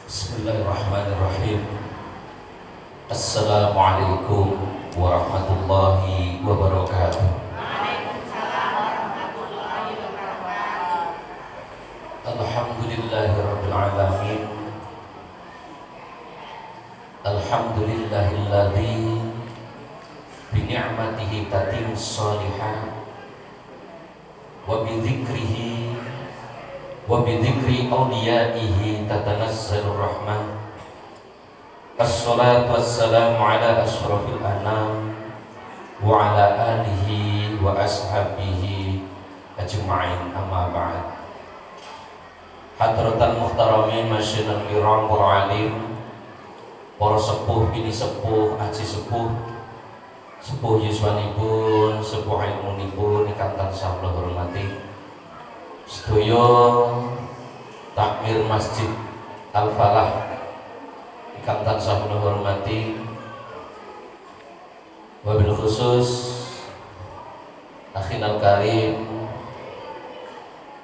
Bismillahirrahmanirrahim. Assalamualaikum warahmatullahi wabarakatuh. Waalaikumsalam warahmatullahi wabarakatuh. Alhamdulillahirabbil alamin. Alhamdulillahilladzi bi ni'matihi tatimmus shalihat wa bi dzikrihi wa bi dzikri awliyaihi tatanazzalur rahmah. Assalatu wassalamu ala asyrafil anam wa ala alihi wa ashabihi ajma'in, amma ba'd. Hadratan muhtaramin masyinal kiram para alim, para sepuh bini sepuh, aji sepuh, sepuh yuswanipun, sepuh ilmunipun ingkang tansah kula hormati. Sedaya takmir Masjid Al-Falah ingkang tansah kula hormati, wabil khusus akhinal karim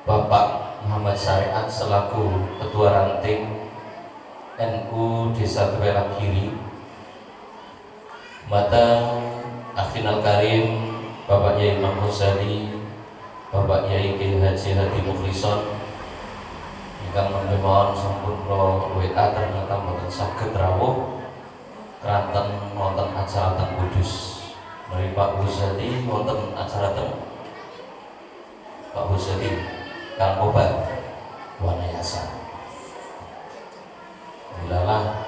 Bapak Muhammad Syariat selaku Ketua Ranting NU Desa Tuwelak Kiri, matang akhinal karim Bapak Yai Imam Ghazali, Bapak Yai Kiai Haji Hadi Mukhlison ingkang nembe mawon sampun kula WA ternyata mboten saged rawuh keranten wonten acara teng Kudus. Menawi Pak Ghazali wonten acara teng Pak Ghazali Kang Obat Wanayasa. Dilalah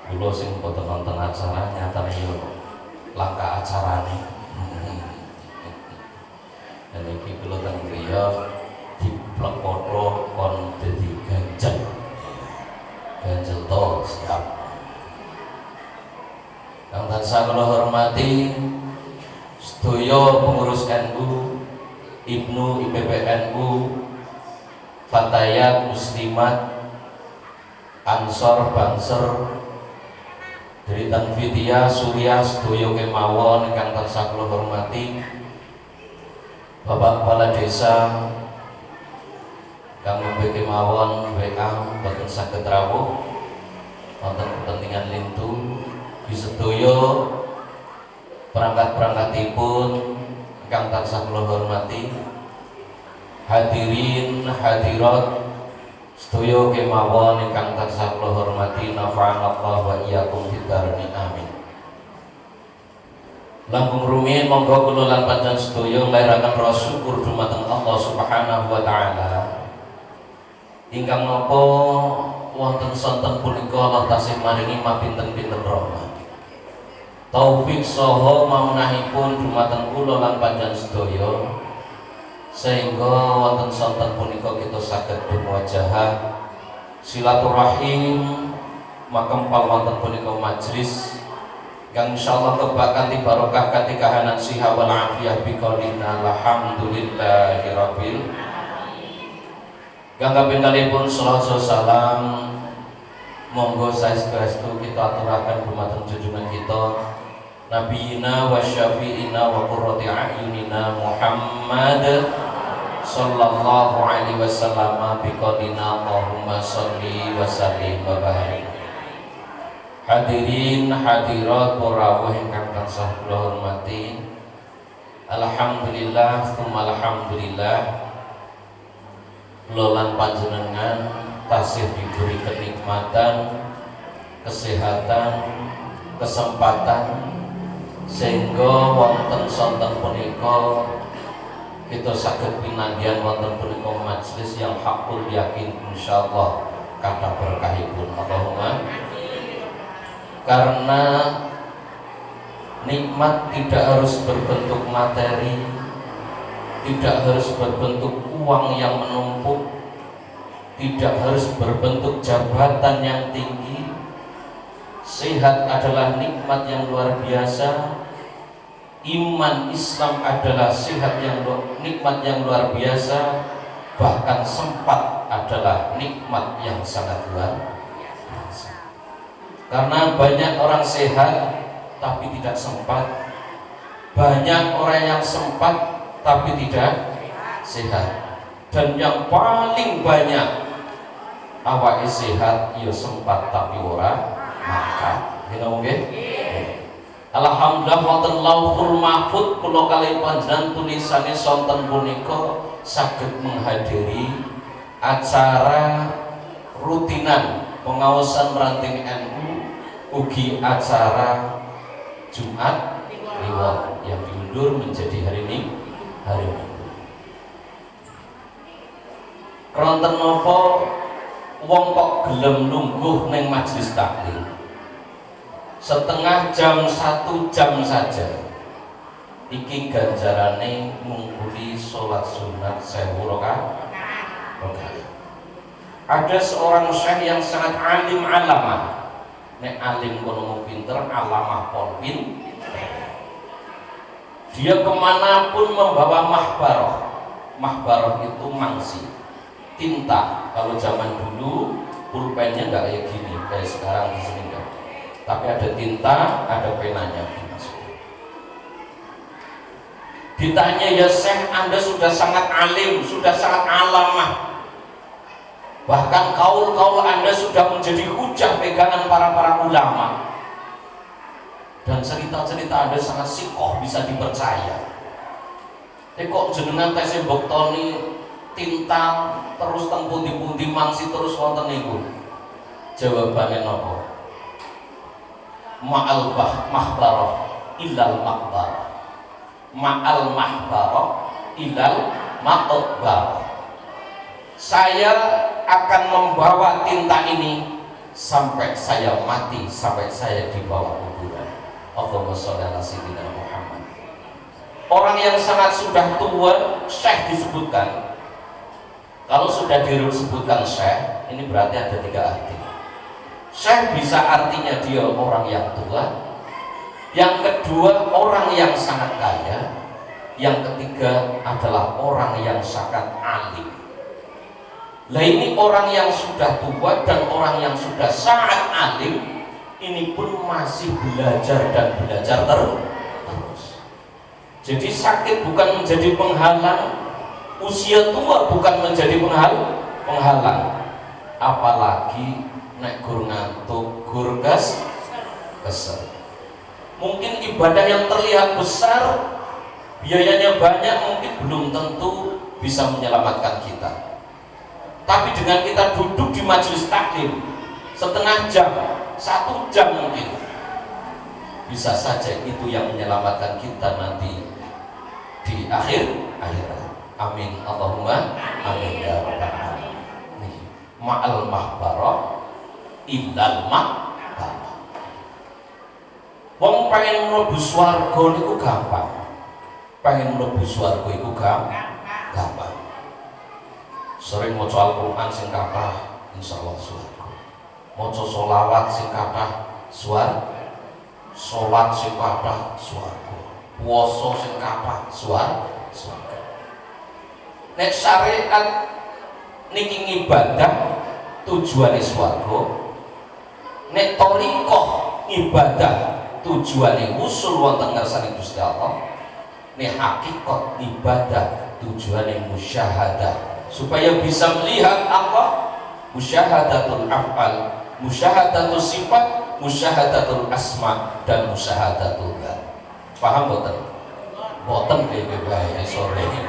kula sing mboten nonton acara nyatane yo langka acarane. Dan iki kula teng griya diplekoto kon dadi ganjel to siap. Kang tansah kula hormati sedaya pengurus NU, Ibnu IPP NU, Fatayat Muslimat, Ansor Banser, dari Tanfidia Surya sedaya kemawon ingkang tansah kula hormati. Bapak Kepala Desa kang nembe kemawon WA boten saged rawuh wonten kepentingan lintu sedaya perangkat-perangkatipun ingkang tansah kula hormati. Hadirin hadirat sedaya kemawon ingkang tansah kula hormati, nafa'anallahu wa iyyakum fid darain amin. Langkung rumiyin monggo kula lan panjenengan sedaya nglairaken rasa syukur dumateng Allah Subhanahu wa taala ingkang napa wonten sonten punika Allah tasih maringi mapinten-pinten rahmat, taufik saha maunahipun dumateng kula lan panjenengan sedaya sehingga wonten sonten punika kita saged bermuajahah silaturahim makempal wonten punika majelis kang insyaallah kebak kanthi barokah kanthi kahanan siha wal afiyah biqaulina alhamdulillahi rabbil kang kaping kalipun salawat salam monggo saestu kita aturaken dumateng junjungan kita nabiyina wa syafi'ina wa qurrati a'yunina Muhammad sallallahu alaihi wasallam biqaulina Allahumma sholli wa sallim wa barik. Hadirin hadirat para ingkang tansah kula hormati, alhamdulillah tsumma alhamdulillah kula lan panjenengan tasih diberi kenikmatan, kesehatan, kesempatan sehingga wonten sonten punika kita saged pinanggihan wonten punika majelis yang hakul yakin insyaallah kathah berkahipun. Allahumma. Karena nikmat tidak harus berbentuk materi, tidak harus berbentuk uang yang menumpuk, tidak harus berbentuk jabatan yang tinggi. Sehat adalah nikmat yang luar biasa. Iman Islam adalah sehat yang nikmat yang luar biasa. Bahkan sempat adalah nikmat yang sangat luar biasa. Karena banyak orang sehat tapi tidak sempat, banyak orang yang sempat tapi tidak sehat, dan yang paling banyak awake sehat ya sempat tapi ora makan. Ngene nggih? Alhamdulillah wonten Lauhul Mahfuz kula kalih panjenengan tulisane sonten punika saged menghadiri acara rutinan pengawasan ranting NU ugi acara Jumat Kliwon yang diundur menjadi hari Minggu. Kronten napa wong kok gelem lungguh ning majelis taklim setengah jam, 1 jam saja iki ganjarane mungkuli sholat sunat 1000 rakaat. Ada seorang syekh yang sangat alim alamah, nek alim kono pinter, alamah pol pinter. Dia kemanapun membawa mahbaroh. Mahbaroh itu mangsi, tinta. Kalau zaman dulu pulpennya nggak kayak gini, kayak sekarang di sini enggak. Tapi ada tinta, ada penanya dimasukin. Ditanya, ya Syekh, Anda sudah sangat alim, sudah sangat alamah, bahkan kaul-kaul Anda sudah menjadi hujah pegangan para ulama, dan cerita-cerita Anda sangat sikoh, bisa dipercaya. Kok jenengan tesih boktoni tinta terus teng pundi-pundi mangsi terus wonten niku? Jawabannya nopo? Ma'al mahbarah ilal makbarah, ma'al mahbarah ilal makbarah. Saya akan membawa tinta ini sampai saya mati, sampai saya dibawa kuburan. Allahumma sholli ala sayyidina Muhammad. Orang yang sangat sudah tua, syekh disebutkan. Kalau sudah disebutkan syekh, ini berarti ada 3 arti. Syekh bisa artinya dia orang yang tua, yang kedua orang yang sangat kaya, yang ketiga adalah orang yang sangat alim. Lah ini orang yang sudah tua dan orang yang sudah sangat alim, ini pun masih belajar dan belajar terus. Jadi sakit bukan menjadi penghalang, usia tua bukan menjadi penghalang, apalagi nek gur ngantuk, gur kesel. Mungkin ibadah yang terlihat besar, biayanya banyak, mungkin belum tentu bisa menyelamatkan kita. Tapi dengan kita duduk di majelis taklim setengah jam, 1 jam mungkin, bisa saja itu yang menyelamatkan kita nanti di akhirat. Amin Allahumma amin ya rabbal alamin. Ma'al mahbarah ilal makbarah. Wong pengen mlebu swarga niku gampang. Pengen mlebu swarga iku gampang. Sering maca Al-Qur'an sing kathah insyaallah swarga. Maca sholawat sing kathah swarga. Salat sing kathah swarga. Puasa sing kathah swarga. Nek syariat niki ibadah tujuane swarga. Nek thariqah ibadah tujuane usul wonten ngersane Gusti Allah. Nek hakikat ibadah tujuane musyahadah supaya bisa melihat Allah. Musyahadatul af'al, musyahadatul sifat, musyahadatul asma, dan musyahadatul dzat. Paham boten? Boten nggih sore ini.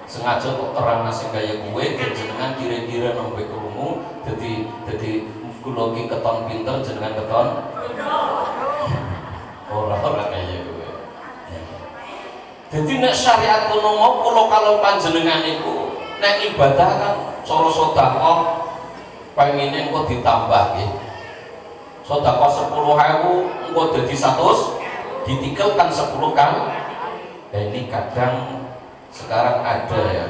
Sengaja kok terang nasi kaya kue jenengan kira-kira nombe krungu dadi kula ki keton pinter jenengan keton ora kaya kowe. Dadi nek syariat kono mau kula kalau panjenengan niku nek ibadah kan cara sedekah pengine engko ditambah nggih. Sedekah 10.000 engko dadi 100 ditikelkan 10 kali. Nah ini kadang sekarang ada ya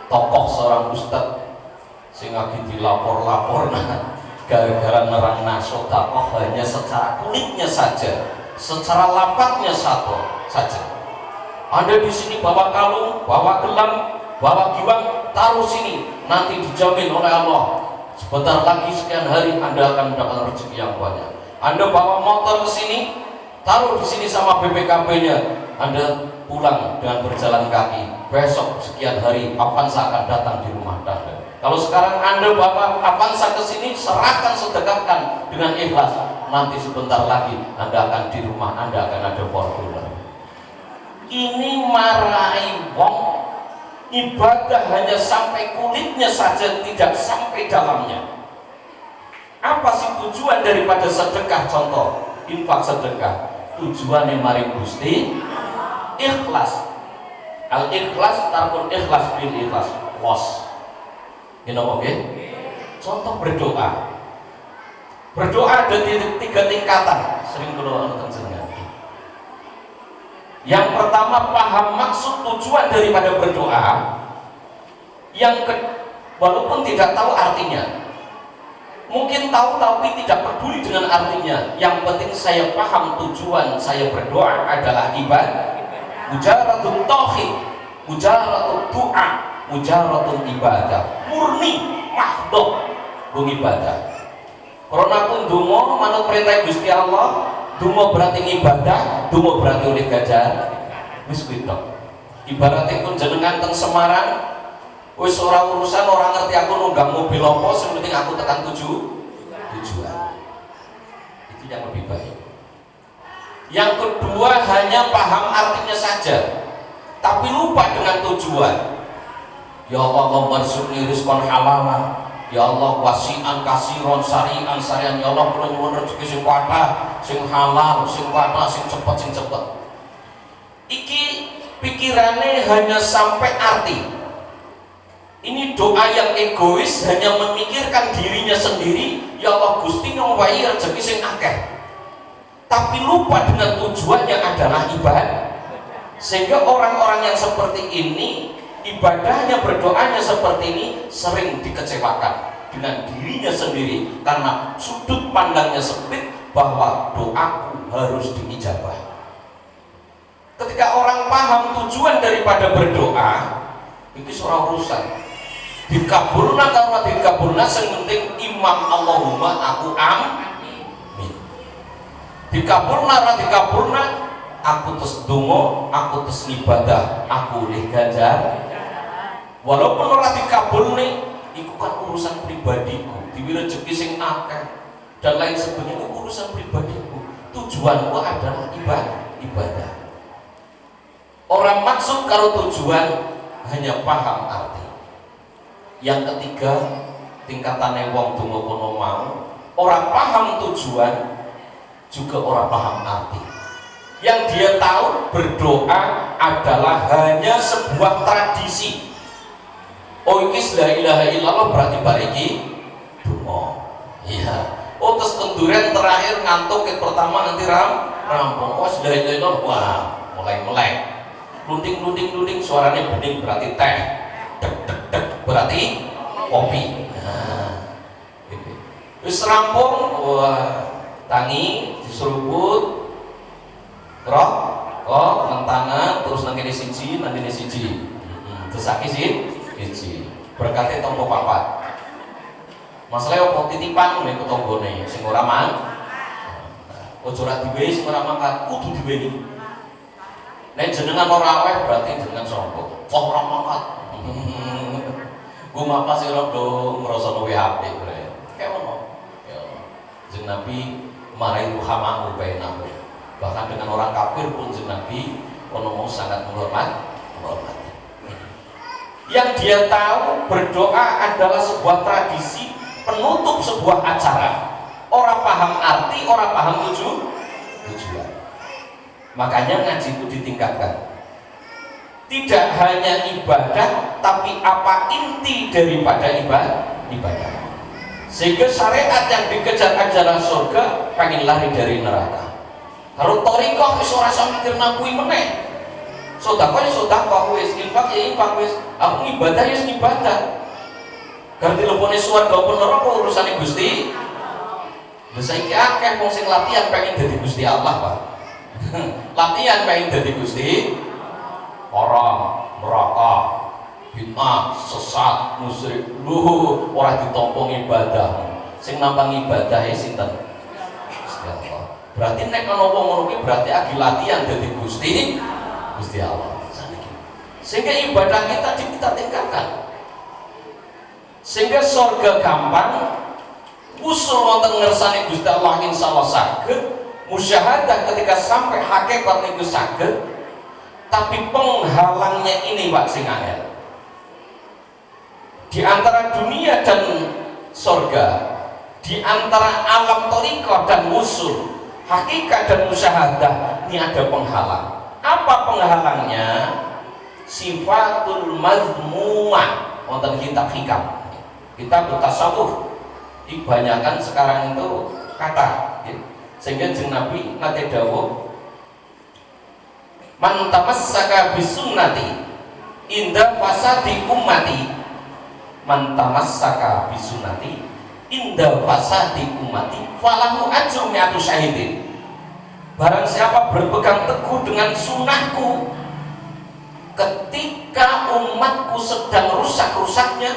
tokoh seorang ustadz sing lagi dilapor-lapor gara-gara nerangna sedekah hanya secara kulitnya saja, secara lafadznya saja. Anda di sini bawa kalung, bawa gelang, bawa giwang, taruh sini, nanti dijamin oleh Allah. Sebentar lagi sekian hari Anda akan mendapatkan rezeki yang banyak. Anda bawa motor ke sini, taruh di sini sama BPKB-nya. Anda pulang dengan berjalan kaki. Besok sekian hari Avanza akan datang di rumah Anda. Kalau sekarang Anda Bapak Avanza ke sini, serahkan, sedekahkan dengan ikhlas. Nanti sebentar lagi Anda akan di rumah Anda akan ada Fortuner. Ini marahi wong ibadah hanya sampai kulitnya saja, tidak sampai dalamnya. Apa sih tujuan daripada sedekah? Contoh, infak sedekah. Tujuannya mari Gusti ikhlas. Al ikhlas tarkun ikhlas bil ikhlas. Was. Oke? Contoh berdoa. Berdoa ada tiga tingkatan. Sering kalau nonton jenengan. Yang pertama paham maksud tujuan daripada berdoa. Walaupun tidak tahu artinya. Mungkin tahu tapi tidak peduli dengan artinya. Yang penting saya paham tujuan saya berdoa adalah ibadah. Mujaradut tauhid, mujaradut doa, mujaradut ibadah. Murni, mahdoh, ibadah. Karena pun dungo manut perintah Gusti Allah, dungo berarti ibadah, dungo berarti oleh gajar. Wis kuwi tok. Ibaratnya pun jenengan teng Semarang, wis ora urusan orang ngerti aku nunggang mobil apa, sing penting aku tekan tujuan. Itu yang lebih baik. Yang kedua hanya paham artinya saja, tapi lupa dengan tujuan. Ya Allah, warzuqni rizqan halalan. Ya Allah, wasi'an kasiron sari'an sarian. Ya Allah, kula nyuwun rezeki sing kathah, sing halal, sing kathah, sing cepet. Iki pikirannya hanya sampai arti. Ini doa yang egois, hanya memikirkan dirinya sendiri. Ya Allah Gusti ngomwahi rezeki sing akeh, tapi lupa dengan tujuannya adalah ibadah. Sehingga orang-orang yang seperti ini, ibadahnya, berdoanya seperti ini, sering dikecewakan dengan dirinya sendiri karena sudut pandangnya sempit bahwa doaku harus diijabah. Ketika orang paham tujuan daripada berdoa, itu seorang urusan dikabulna karena dikabulna, yang penting imam Allahumma aku amin. Dikabulna ra dikabulna, aku terus donga, aku terus ibadah, aku oleh gajar. Walaupun ora dikabulne, iku kan urusan pribadiku, diwi rezeki sing akeh dan lain sebagainya, itu urusan pribadiku. Tujuanku adalah ibadah. Orang maksud kalau tujuan hanya paham arti. Yang ketiga, tingkatannya wong donga kono mau, orang paham tujuan juga orang paham arti. Yang dia tahu berdoa adalah hanya sebuah tradisi. Oh iki la ilaha illallah berarti bariki donga. Iya. Oh terus kenduren terakhir ngantuk ke pertama nanti rampung. Oh la ilaha illallah, wah mulai melek. Lunding suaranya bening berarti teh. Dek berarti kopi. Nah, wis rampung, wah tangi diseruput, rok, tangan terus nang kene siji, terus aki siji. Berkate tompo papat. Masalah opo titipan nek tanggane sing ora mang. Ojo ra diwehi sing ora mangkat, kudu diwehi. Nek jenengan ora aweh berarti jenengan sombong. Wah ora mangkat. Gue apa sih lo do ngerasa nuwe HP kayak mana? Ya, Jeng Nabi marahi ruhama ubainahu. Bahkan dengan orang kafir pun Jeng Nabi mau sangat menghormati. Yang dia tahu berdoa adalah sebuah tradisi penutup sebuah acara. Orang paham arti, orang paham tujuan. Makanya ngaji itu ditingkatkan. Tidak hanya ibadah, tapi apa inti daripada ibadah. Sehingga syariat yang dikejar adalah surga, pengen lari dari neraka. Kalau thariqah wis ora usah mikir nakui meneh. Sedekah ya sedekah wis, infak ya infak wis. Aku ibadah ya ibadah. Ganti lepone swarga apa neraka urusane Gusti. Lha saiki akeh wong sing latihan pengen dadi Gusti Allah, Pak. Latihan pengen dadi Gusti orang neraka, bid'ah, sesat, musyrik, luhu, orang ditompong ibadah. Sing nampang ibadah sinten? Gusti Allah. Berarti nek ana wong ngono kuwi berarti agi latihan dadi Gusti Allah. Sehingga ibadah kita tingkatkan. Sehingga surga gampang, usul wonten ngersane Gusti Allah insyaallah saged, musyahadah ketika sampai hakikat niku saged, tapi penghalangnya ini Pak sing angel. Di antara dunia dan surga, di antara alam thariqah dan usul, hakikat dan musyahadah, ini ada penghalang. Apa penghalangnya? Sifatul mazmumah. Wonten kitab hikam, kitab tasawuf, kebanyakan sekarang itu kata, sehingga jeung Nabi nate dawuh, man tamassaka bisunnati inda fasadi ummati, man tamassaka bisunnati inda fasadi ummati falahu ajru mi'atu syahidin. Barang siapa berpegang teguh dengan sunnahku ketika umatku sedang rusak-rusaknya,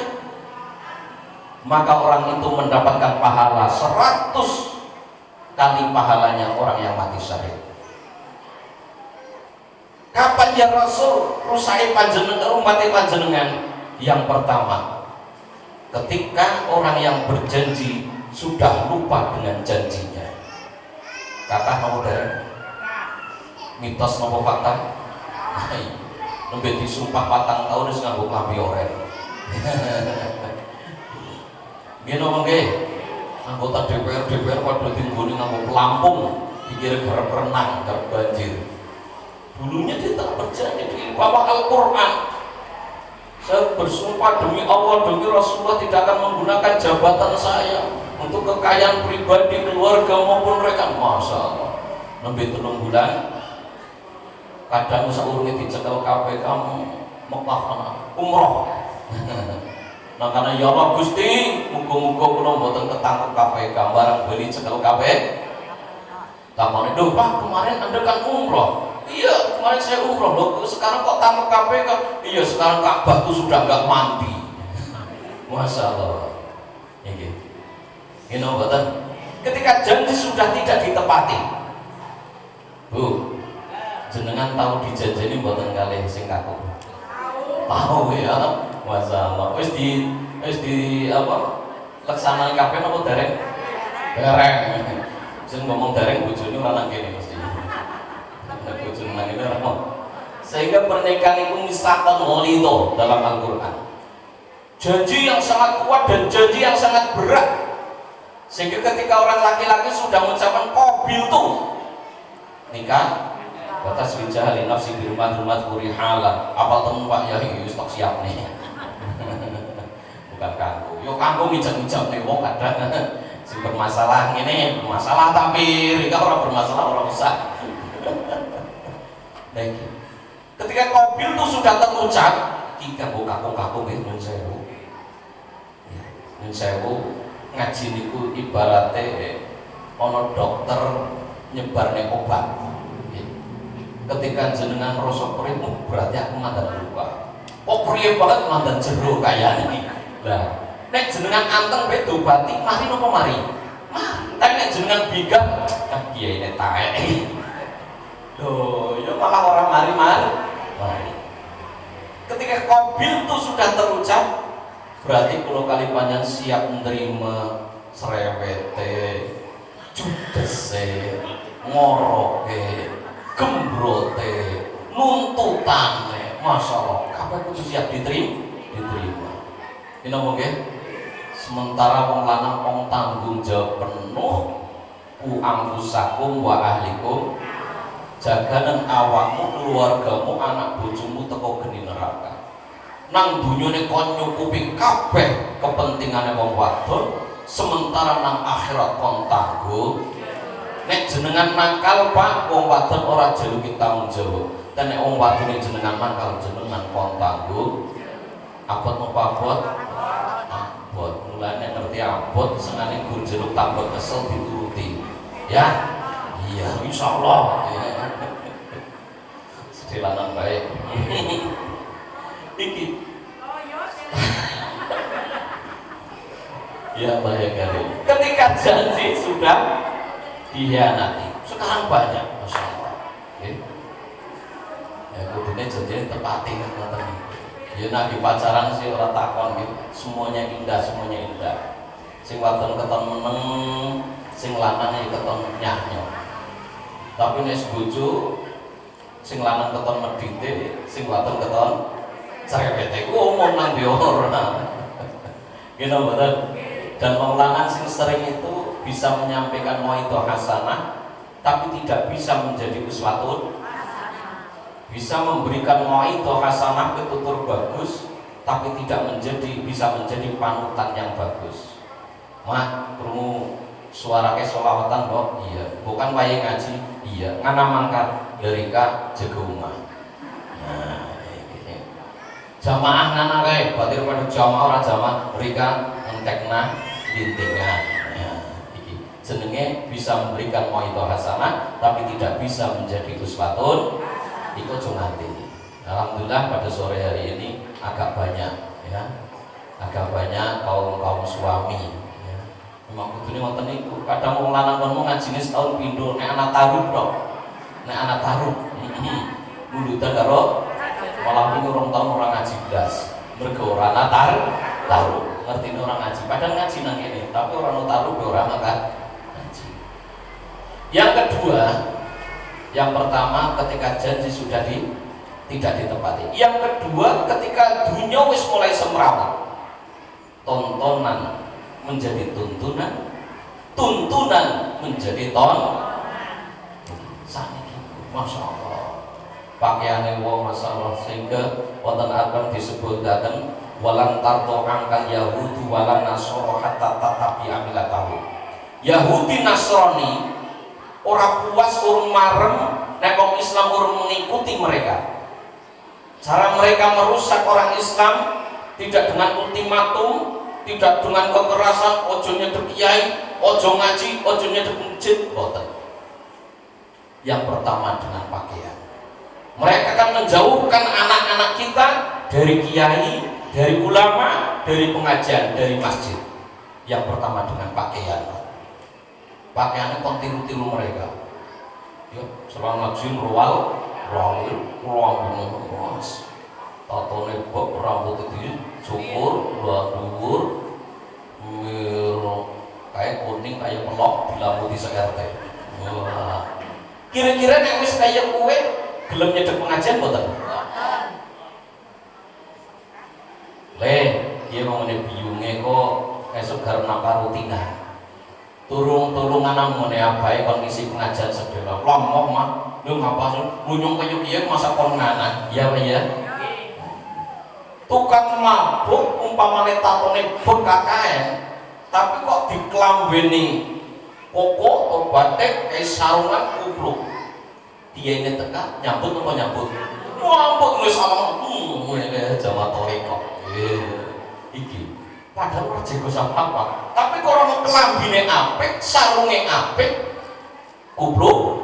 maka orang itu mendapatkan pahala 100 kali pahalanya orang yang mati syahid. Kapan ya Rasul rusai panjenengan, umat panjenengan? Yang pertama, ketika orang yang berjanji sudah lupa dengan janjinya. Kata mau dari mitos nopo fakta? Nembe disumpah 4 tahun wis nganggo klambi oren. Nggih napa nggih? Anggota DPR padha tinggoni nganggo pelampung, dikira garap renang, garap banjir. Dulunya dia tak berjanji di bawah Al-Quran, saya bersumpah demi Allah, demi Rasulullah tidak akan menggunakan jabatan saya untuk kekayaan pribadi, keluarga maupun mereka. Masya Allah, lebih 3 bulan kadang saurunge dicekel KPK Mekah umroh. Nah karena ya Allah Gusti, muga-muga kula mboten ketangkep KPK, barang beli cekel KPK. Tamane, "Duh Pak, kemarin Anda kan umroh." "Iya, kemarin saya umroh loh, sekarang kok tangkep KPK?" "Iya, sekarang Ka'bah itu sudah enggak mandi." Masya Allah. Ini mboten. Ketika janji sudah tidak ditepati. Bu, jenengan tahu dijanjeni mboten kalih sing kaku? Tahu ya. Masya Allah. Wis di apa? Laksanane kabeh napa dereng? Dereng. Sing ngomong dereng bojone ora nang kene mesti. Bojone nang kene ora. Sehingga pernikahan itu misakon ghalidho dalam Al-Qur'an. Janji yang sangat kuat dan janji yang sangat berat. Sehingga ketika orang laki-laki sudah mengucapkan qabil tuh nikah, batas wijah li nafsi bi rumah kurihala. Apa temu Pak Yai wis tak siap nih. Bukan kanggo. Yo kanggo mijak-mijak nih wong kadang sing bermasalah ngene, bermasalah tapi rika ora bermasalah ora usah. Nah, ketika qabil itu sudah terucap, tiga kakung-kakung nyun sewu. Nyun sewu ngaji niku ibarate ana dokter nyebarne obat. Ketika jenengan rasa perih, berarti aku mandan lupa. Kok priye banget mandan jero kaya ini. Lah, nek jenengan anteng wae diobati, mari napa mari? Mari. Tapi nek jenengan bigak, kiai nek taek. Loh, ya malah orang mari. Ketika qabil itu sudah terucap, berarti kalau kali panjang siap menerima serewete, judese, ngoroke, gembrote, nuntutane, Masya Allah, kabeh kudu siap diterima. Ini mungkin sementara wong lanang wong tanggung jawab penuh ku angkusakum wa ahlikum, jaganan awakmu, keluargamu, anak bojomu teko geni neraka. Nang dunyane kon nyukupi kabeh kepentingane wong wadon, sementara nang akhirat kon tanggung. Nek jenengan nakal Pak, wong wadon ora jaluki tanggung jawab. Dan nek wong wadon jenengan nakal, jenengan kon tanggung. Abot napa abot? Abot. Mulane ngerti abot senane gur jeruk tambah kesel dituruti. Ya? Iya, insyaallah. Sedilanan baik. Iki. Ya baik kali. Ketika janji sudah dihianati, sekarang banyak, Masya Allah. Ya, kudune janji tepati ngoten. Ya nak pacaran sih ora takon gitu. Semuanya indah, semuanya indah. Sing wadon keton meneng, sing lanang ya keton nyah-nyah. Tapi nek bojo sing lanang keton medhite, sing wadon keton cerewete. Ku omong nang ndi ora. Gitu betul. Dan wong lanang sing sering itu bisa menyampaikan mauidhah hasanah tapi tidak bisa menjadi uswatun, bisa memberikan mauidhah hasanah ketutur bagus tapi tidak bisa menjadi panutan yang bagus. Mah krungu suarake sholawatan kok iya, bukan wayahe ngaji iya, ngana mangkat derika jaga omah. Nah, iki jamaah ngana kae, batir pada jamaah ora jamaah rika entekna lintingan. Ya, iki jenenge bisa memberikan mauidhah hasanah tapi tidak bisa menjadi uswatun. Iku aja nganti. Alhamdulillah pada sore hari ini agak banyak ya. Agak banyak kaum suami ya. Memang kudune wonten niku. Kadang wong lanang kon ngajine setahun pindho nek anak taruh tok. Nek anak taruh mulutan karo malah ping urung tahun orang ngaji blas. Mergo ora ana taruh. Ngertine orang ngaji. Padahal ngaji nang kene, tapi orang taruh ora makan ngaji. Yang kedua, yang pertama ketika janji sudah tidak ditepati. Yang kedua ketika dunia wis mulai semrawut, tontonan menjadi tuntunan, tuntunan menjadi saniki. Masya Allah pakaiane wong masalah sehingga wonten akan disebutaken walan tarto angkal yahudu walan nasoro hatta tatapi amilatahu. Yahudi Nasrani ora puas urung marem nek wong Islam urung mengikuti mereka. Cara mereka merusak orang Islam tidak dengan ultimatum, tidak dengan kekerasan, ojo nyedek kiai, ojo ngaji, ojo nyedek masjid, boten. Yang pertama dengan pakaian. Mereka akan menjauhkan anak-anak kita dari kiai, dari ulama, dari pengajian, dari masjid. Yang pertama dengan pakaian. Pakaiannya kon tiru-tiru mereka. Ya, celana jin roal mas. Tatone kok rambut itu cukur, dhuwur, kayak kuning kayak pelok dilambuti se-RT. Wah. Kira-kira nek wis kaya kowe gelem nyedek pengajian mboten? Le, dia mau biyunge kok esuk garep napa rutina. Turung-turungan namune abahe kondisi pengajian sedaya. Lomoh mah, lu ngapa sih? Lunyung kaya piye masa kon ngana? Iya apa ya? Tukang mabuk umpamane tatone bot KKN, tapi kok diklambeni koko atau batik kayak sarungan kupluk. Dia ini teka nyambut apa nyambut? Nyambut wis salam. Ngene jamaah toreko. Iki padahal ora jago apa, tapi kok ora kelambine apik, sarunge apik, kupluk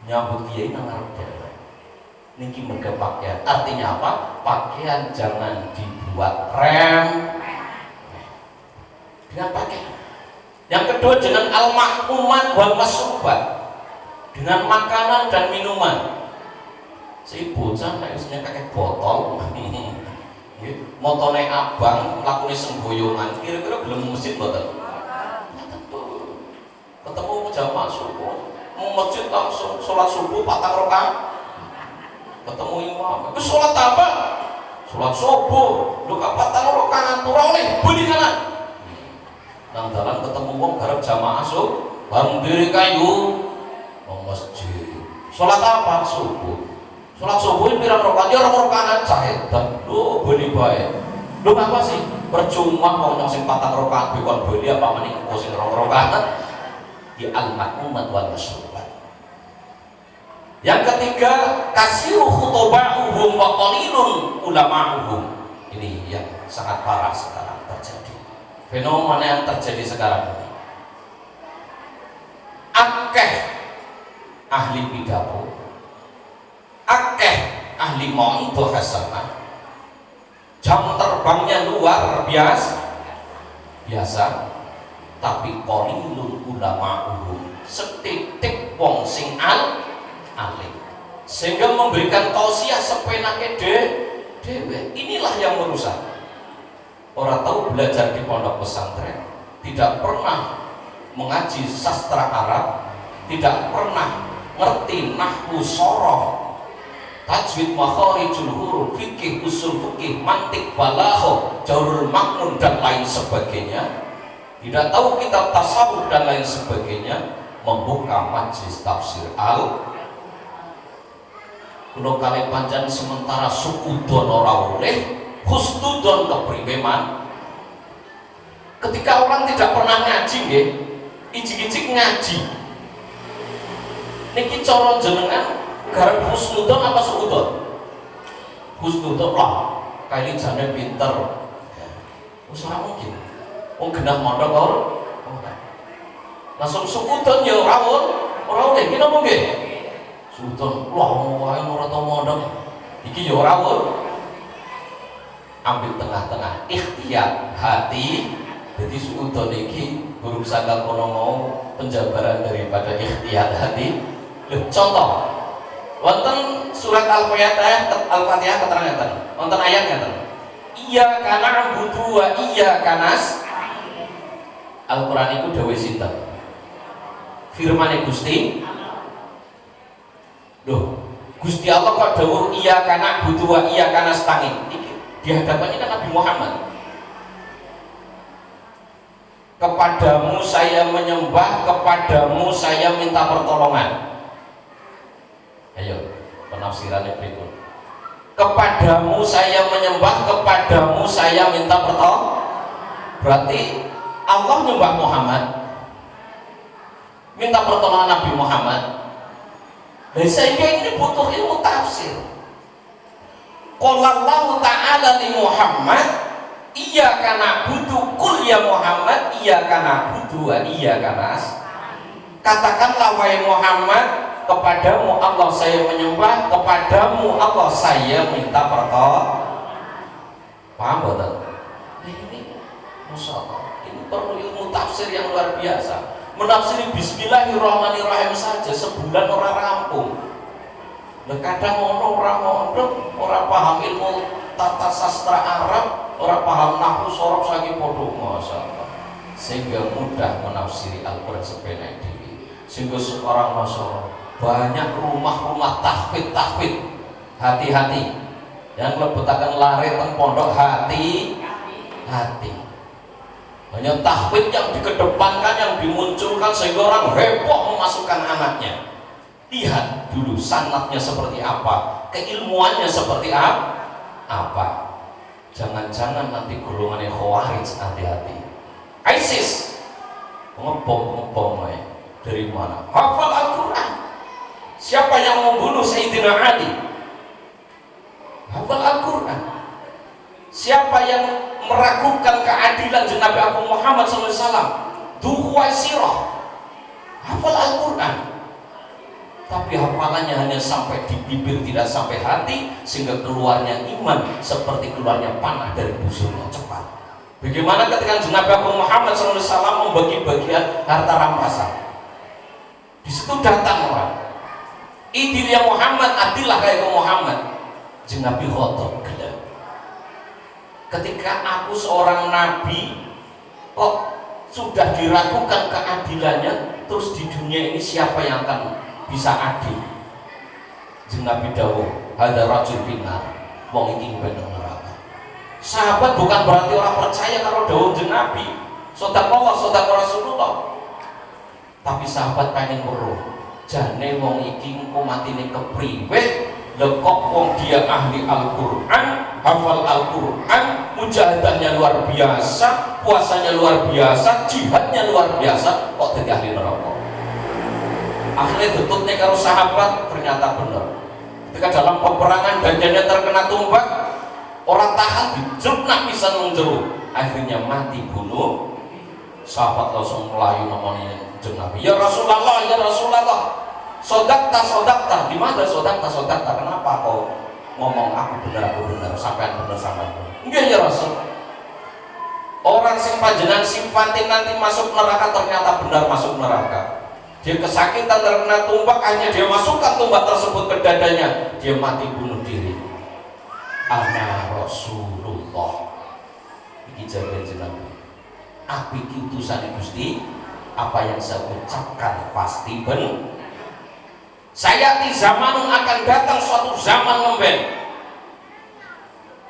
nyambut kiai nang ngarep. Niki merga pakaian. Artinya apa? Pakaian jangan dibuat dengan pakaian. Yang kedua dengan al-mahkumat wal masrubat, dengan makanan dan minuman. Si bocah nek wis kakek botol motone abang lakune semboyongan kira-kira gelem masjid mboten? Ketemu jamaah subuh mau masjid langsung sholat subuh 4 rakaat. Ketemu imam, itu sholat apa? Sholat subuh, lu kapatan rakaat turun nih, beli kanan. Nang dalan ketemu wong garap jamaah subuh, bareng diri kayu, mau masjid. Sholat apa? Subuh. Sholat subuh pirang rakaat? Ya orang rakaat cahetan. Lu beli bae. Lu apa sih? Percuma mau nyong sing 4 rakaat bikon beli apa mending engko sing 2 rakaat. Di al-makmumat wal masrubat. Yang ketiga, kasiru khutoba'uhum wa qalilun ulama'uhum. Ini yang sangat parah sekarang terjadi. Fenomena yang terjadi sekarang ini. Akeh ahli pidato, akeh ahli mauidhah hasanah. Jam terbangnya luar biasa, tapi qalilun ulama'uhum. Setitik wong sing alim sehingga memberikan tausiah sepenake dewe. Inilah yang merusak. Orang tahu belajar di pondok pesantren, tidak pernah mengaji sastra Arab, tidak pernah ngerti nahwu sorof, tajwid, makharijul huruf, fikih, usul fikih, mantik, balaghah, jaurul maknun dan lain sebagainya, tidak tahu kitab tasawuf dan lain sebagainya, membuka majelis tafsir kulo kali panjang sementara sukudon ora oleh husnudon kepriweman. Ketika orang tidak pernah ngaji nggih, ijik-ijik ngaji niki cara jenengan garap husnudon apa sukudon? Husnudon lah, kali jane pinter. Wis ora mungkin. Wong genah mondok kok langsung sukudon ya ora oleh. Iki napa nggih? Sukudon, wah wae ora tau mondok. Iki ya ora ambil tengah-tengah, ikhtiar hati. Jadi sukudon iki burung sangka kono mau penjabaran daripada ikhtiar hati. Contoh wonten surat Al-Fatihah keterangan wonten ayat ngeten, iyyaka na'budu wa iyyaka nasta'in. Al-Qur'an iku dawuh sinten? Firmane Gusti. Loh, Gusti Allah kok dawuh iyyaka na'budu wa iyyaka nasta'in. Iki di hadapannya kan Nabi Muhammad. Kepadamu saya menyembah, kepadamu saya minta pertolongan. Ayo, penafsirannya berikut. Kepadamu saya menyembah, kepadamu saya minta pertolongan. Berarti Allah nyembah Muhammad, minta pertolongan Nabi Muhammad. Sehingga ini butuh ilmu tafsir. Qala Allah Ta'ala li Muhammad, iyyaka na'budu, qul ya Muhammad iyyaka na'budu wa iyyaka nasta'in. Katakanlah wahai Muhammad, kepadamu Allah saya menyembah, kepadamu Allah saya minta pertolongan. Paham betul? Ini Masya Allah, ini perlu ilmu tafsir yang luar biasa. Menafsiri Bismillahirrahmanirrahim saja sebulan orang rampung. Kadang orang mondok, orang paham ilmu tata sastra Arab, orang paham nahwu sorof saking podo, Masya Allah. Sehingga mudah menafsiri Al-Quran sepenuhnya diri. Sehingga seorang Masya Allah, banyak rumah-rumah tahfidz. Hati-hati, yang lebetakan lari teng pondok, hati. Banyak tahfidz yang dikedepankan, yang dimunculkan sehingga orang heboh memasukkan anaknya. Lihat dulu sanatnya seperti apa, keilmuannya seperti apa. Jangan-jangan nanti golongannya Khawarij, hati-hati. ISIS ngebom dari mana? Hafal Al-Quran. Siapa yang membunuh Sayyidina Ali? Hafal Al-Quran. Siapa yang meragukan keadilan Nabi Agung Muhammad SAW? Duhuwai sirah. Hafal Al-Quran. Tapi hafalannya hanya sampai di bibir, tidak sampai hati, sehingga keluarnya iman seperti keluarnya panah dari busurnya cepat. Bagaimana ketika Nabi Agung Muhammad SAW membagi bagian harta rampasan? Di situ datang orang, idil ya Muhammad, adillah kayak Muhammad. Nabi khotob gelap. Ketika aku seorang nabi kok sudah diragukan keadilannya, terus di dunia ini siapa yang akan bisa adil? Nabi dawuh, hadza rajul finnar, wong iki benang neraka. Sahabat bukan berarti orang percaya kalau dawuh Nabi, sedekah Rasulullah. Tapi sahabat pengen weruh, jane wong iki engko matine kepriwe, lekok wong dia ahli Al-Qur'an, hafal Al-Qur'an, mujahadahnya luar biasa, puasanya luar biasa, jihadnya luar biasa, kok dadi ahli neraka. Akhirnya tutupnya kalau sahabat ternyata benar. Ketika dalam peperangan danjanya terkena tumbak, orang tahan dijernak bisa menjeru, akhirnya mati bunuh. Sahabat langsung melayu namanya Nabi, ya Rasulullah, ya Rasulullah, sodakta, di mana sodakta? Kenapa kau ngomong aku benar, sampai benar. Enggak ya Rasul. Orang sing panjenengan sifatin nanti masuk neraka ternyata benar masuk neraka. Dia kesakitan terkena tumbak, hanya dia masukkan tumbak tersebut ke dadanya, dia mati bunuh diri. ana Rasulullah. Iki jawaban jenengan. Aku iki utusan Gusti, apa yang saya ucapkan pasti benar. Saya di zaman akan datang suatu zaman memben.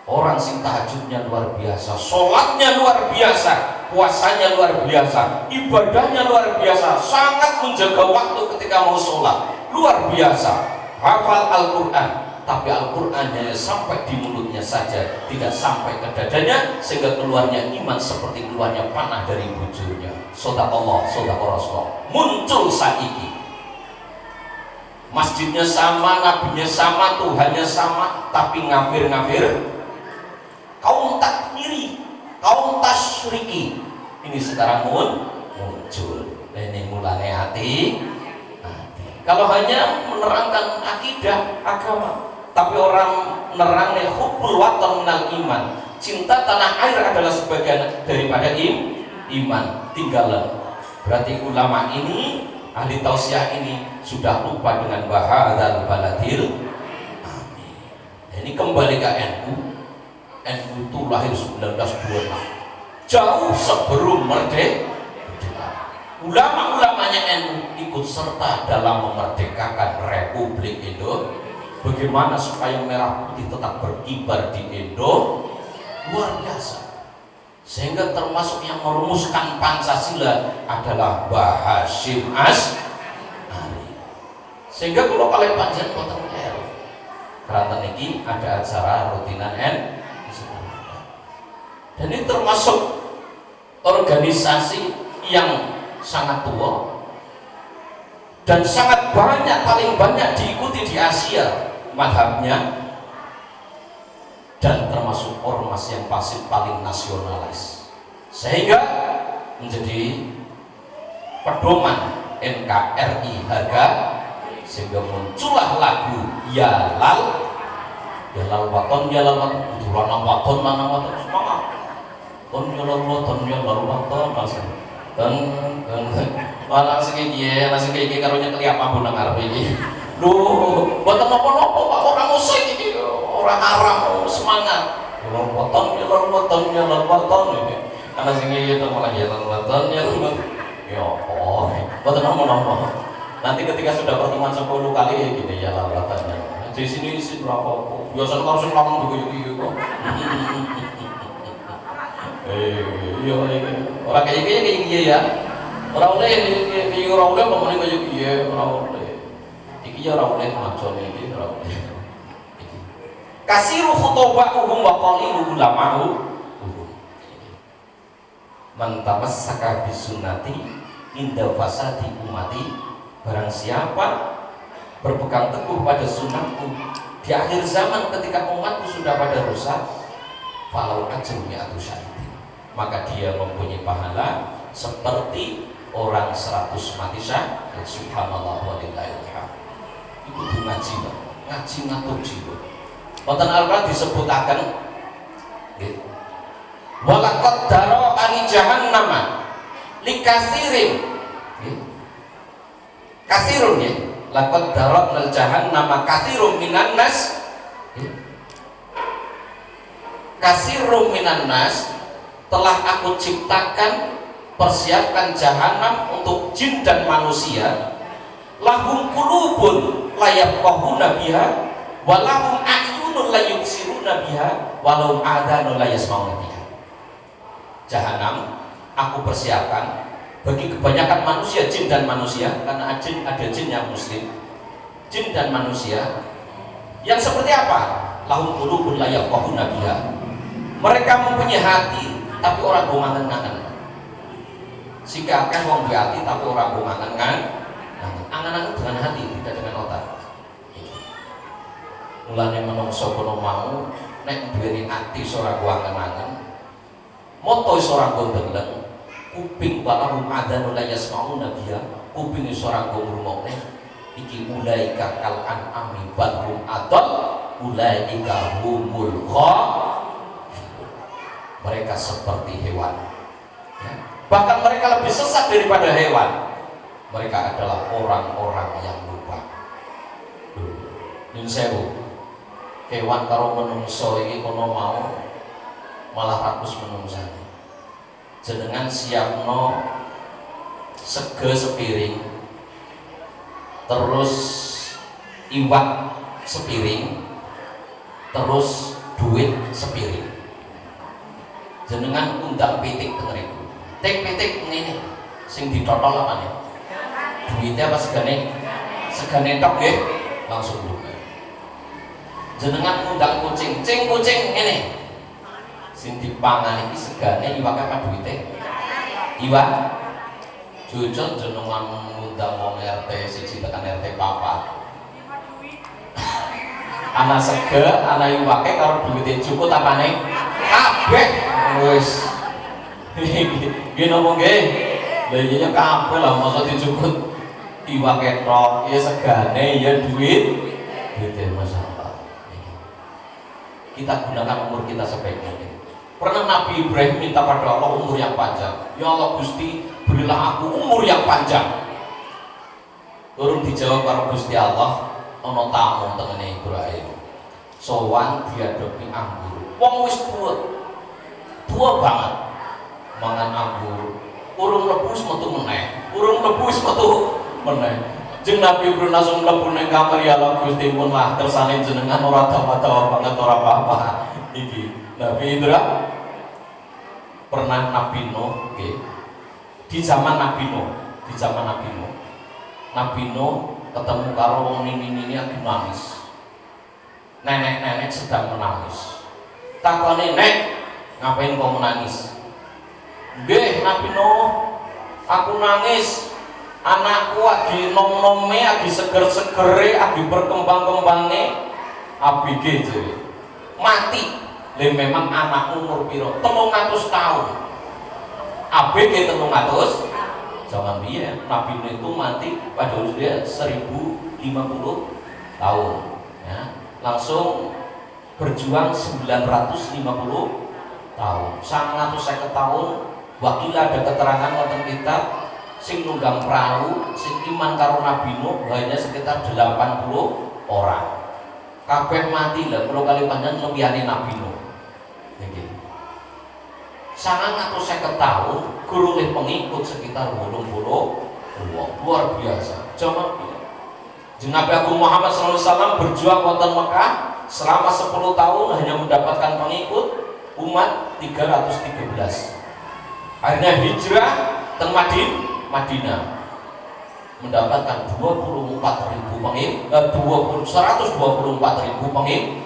Orang sing tahajudnya luar biasa, sholatnya luar biasa, puasanya luar biasa, ibadahnya luar biasa, sangat menjaga waktu ketika mau sholat, luar biasa, hafal Al-Quran, tapi Al-Qurannya sampai di mulutnya saja, tidak sampai ke dadanya, sehingga keluarnya iman seperti keluarnya panah dari bujurnya. Sodaqallah, sodaqallah Rasulullah. Muncul saiki, masjidnya sama, nabinya sama, Tuhannya sama, tapi ngafir-ngafir, kaum takfiri, kaum tasyriki. Ini sekarang muncul. Ini mulanya hati. Kalau hanya menerangkan akidah agama, tapi orang menerangnya hubbul watan minal iman, cinta tanah air adalah sebagian daripada iman. Tinggalan. Berarti ulama ini, ahli tausiah ini sudah lupa dengan bahadzal baladil. Amin. Ini kembali ke NU. NU itu lahir 1926, jauh sebelum merdeka. Ulama-ulamanya NU ikut serta dalam memerdekakan Republik Indo. Bagaimana supaya merah putih tetap berkibar di Indo, luar biasa. Sehingga termasuk yang merumuskan Pancasila adalah Mbah Hasyim Asy'ari. Sehingga kalau kalian panjang boten keliru. Keranten iki ada acara rutinan NU. Dan ini termasuk organisasi yang sangat tua dan sangat banyak, paling banyak diikuti di Asia madhabnya, dan termasuk ormas yang paling nasionalis, sehingga menjadi pedoman NKRI harga, sehingga muncullah lagu Ya Lal Waton, Ya Lal Waton, Durana Waton, Mana Waton, semangat Ton Ya Lal Waton, Ya Lal Waton, malah langsung kayak karunya keliap ampun nang arep iki. Lho, mboten napa-napa Pak, orang musik iki, orang Arab semangat. Ya Lal Waton, Ya Lal Waton, Ya Lal Waton iki. Ana sing iki malah Ya Lal Waton, Ya Lal Waton. Ya apa? Mboten napa-napa. Nanti ketika sudah pertemuan 10 kali gitu ya Lal Waton. Di sini isi berapa? Biasa kalau sing ngomong begitu kok. Iya, orang kayak gini ya. Orang oleh kayak orang oleh bangun kayak gini orang oleh. Iki ya orang oleh macam ini orang oleh. Kasiru khutbatuhum wa qalilu ulama'u. Man tamassaka bisunnati inda fasadi ummati. Barang siapa berpegang teguh pada sunnahku di akhir zaman ketika umatku sudah pada rusak, falau ajrun mi'atu syahidin, maka dia mempunyai pahala seperti orang 100 mati syahid. Subhanallah wa lillahil hamd. Itu ngaji ngatur jiwa. Wonten Al-Qur'an disebutaken nggih. Walaqad daro ani jahannama likasirin nggih. Kasirun ya. Laqad daro nal jahannama kasirun minan nas. Kasirun minan nas, telah aku ciptakan, persiapkan jahanam untuk jin dan manusia. Lahum qulubun la yafqahuna biha wa lahum a'yunun la yubsiruna biha wa lahum adhanun la yasma'una biha. Jahanam aku persiapkan bagi kebanyakan manusia, jin dan manusia, karena ada jin yang muslim, jin dan manusia yang seperti apa? Lahum qulubun la yafqahuna biha, mereka mempunyai hati tapi orang bungangan-ngangan. Jika akan wong hati tapi orang bungangan-ngangan, angan-angan dengan hati, tidak dengan otak. Mulane menungso kono mau nek duweni ati ora bungangan-ngangan, moto ora gondeleng, kuping balahum adanu la yasmauna biha, kuping ora ngrungokne. Iki ulaika kal an'ami bal hum adall, ulaika humul mereka seperti hewan ya. Bahkan mereka lebih sesat daripada hewan. Mereka adalah orang-orang yang lupa. Nyun sewu, kewan karo menungso iki kono mau malah rakus menungsane. Jenengan siapno sege sepiring, terus iwak sepiring, terus duit sepiring. Jenengan undang pitik teng mriku. Pitik ngene sing ditotol apa nih? Duitnya apa segane? Segane tok nggih, langsung buka. Jenengan undang kucing, kucing ngene. Sing dipangan iki segane iwak apa duite? Iwak. Jujur jenengan ngundang wong RT 1 tekan RT 4. Ana sege, ana iwake karo duite cukup apane? Kabeh wis. Nggih napa nggih? Lah iya kabeh lah masa dicukut iwake tok, ya segane ya duite masalah. Kita gunakan umur kita sebaik mungkin. Pernah Nabi Ibrahim minta pada Allah umur yang panjang. Ya Allah Gusti, berilah aku umur yang panjang. Turun dijawab karo Gusti Allah, ana tamu tengene Ibrahim. Sowan diadopi anggur. Wong wis tua banget. Mangan anggur. Urung mlebu wis metu meneh. Jeung Nabi Ibrahim langsung mlebu ning kamar, ya Allah Gusti pun lah kersane jenengan ora dawa-dawa banget ora apa-apa. Iki Nabi Ibrahim pernah Nabi Nuh, di zaman Nabi Nuh, Nabi Nuh ketemu karo wong nini lagi nangis. Nenek sedang menangis. Takone, "Nek, ngapain kau menangis?" "Nggih, Nabi Nuh, aku nangis. Anakku lagi nom-nome, lagi seger-segere, lagi berkembang-kembangnya, ABG jadi mati." Lah memang anakmu umur piro? 300 tahun. ABG 300. Zaman dia Nabi Nuh itu mati pada usia 1050 tahun. Ya, langsung berjuang 950 tahun. 150 tahun. Wakil ada keterangan wonten kitab sing nunggang perahu, sing iman karo Nabi Nuh hanya sekitar 80 orang. Kabeh mati lah, perlu kali panjang lebihane Nabi Nuh. Nggih. 150 tahun guru oleh pengikut sekitar 80 luar biasa. Zaman Nabi Agung Muhammad SAW berjuang wonten Mekah selama 10 tahun hanya mendapatkan pengikut umat 313. Akhirnya hijrah ke Madinah mendapatkan 24.000 pengikut, 124.000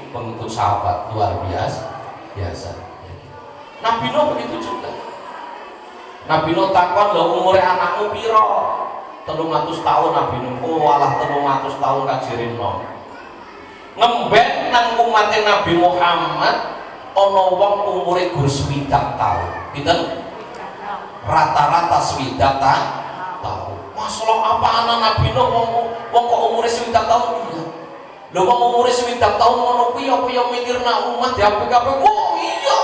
pengikut sahabat, luar biasa. Nabi Nuh begitu juga. Nabi Nuh takon, lho umure anakmu piro? 300 tahun Nabi Nuh. Oh alah 300 tahun kajirino. Ngembek nang umate Nabi Muhammad ana wong umure gur 20 tahun. Pinten? Rata-rata 20 tahun. Masalah apa anak Nabi Nuh wong kok umure 20 tahun? Iya. Lho wong umure 20 tahun ngono kuwi apa ya mikirna umat di APKP? Oh iya.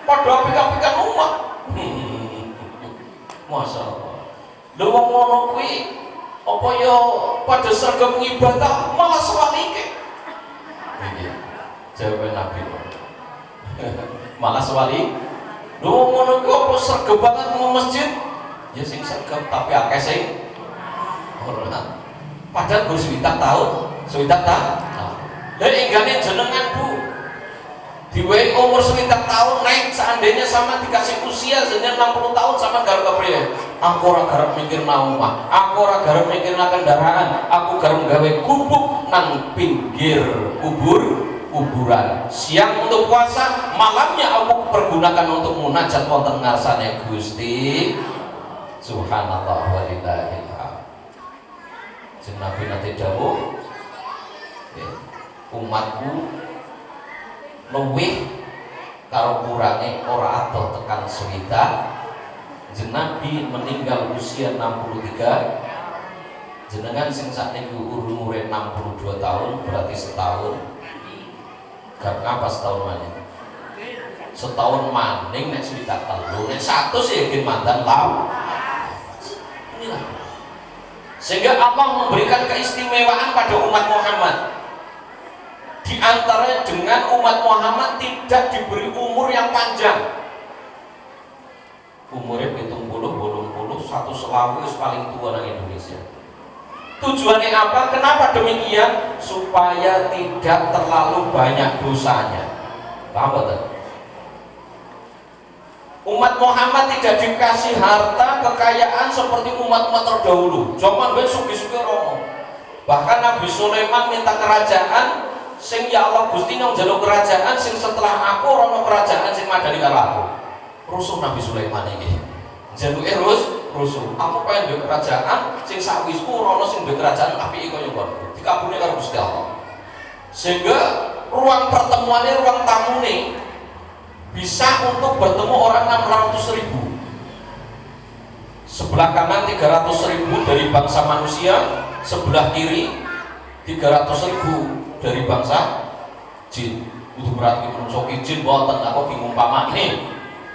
Padha apik-apikan umat. Masyaallah. Lho wong ngono kuwi apa ya pada sergap ngibadah malah sewalike. Iki jawaban Nabi Nuh. Malah sewali. Lho wong ngono kuwi apa sergap banget mau masjid? Ya sing sergap tapi akeh sing ora. Padahal gur 20 tahun, 20 tahun. Lah enggane jenengan Bu. Diwehi umur 20 tahun naik, seandainya sama dikasih usia sebenarnya 60 tahun sama garap kepriye? Aku ora garap mikir omah, aku ora garap mikir kendaraan, aku garap gawe gubuk nang pinggir kuburan. Siang untuk puasa, malamnya aku pergunakan untuk munajat wonten ngarsane Gusti. Subhanallah walillahil hamd. Sing Nabi nate dawuh, umatku luwih karo kurange ora adoh tekan swida. Nabi meninggal usia 63. Jenengan sing sakniki umure 62 tahun, berarti setahun. Gak ngapa setahun maning? Setahun maning nek swida telu, nek 100 ya yakin mandan law. Inilah. Sehingga Allah memberikan keistimewaan pada umat Muhammad. Di antaranya dengan umat Muhammad tidak diberi umur yang panjang. Umurnya 70, 80, 120 paling tua di Indonesia. Tujuannya apa? Kenapa demikian? Supaya tidak terlalu banyak dosanya. Paham betul? Umat Muhammad tidak dikasih harta kekayaan seperti umat-umat terdahulu. Zaman ben sugi-sugi romo. Bahkan Nabi Sulaiman minta kerajaan, sing ya Allah Gusti nyong njaluk kerajaan sing setelah aku rono kerajaan sing madani karo aku. Rusuh Nabi Sulaiman ini. Njaluke rusuh. Aku pengen duwe kerajaan sing sakwisku rono sing duwe kerajaan apike kaya ngono. Dikabulne karo Gusti Allah. Sehingga ruang pertemuannya, ruang tamune bisa untuk bertemu orang 600.000. Sebelah kanan 300.000 dari bangsa manusia, sebelah kiri 300.000 dari bangsa jin. Itu berarti menungso jin boten aku bingung pamane.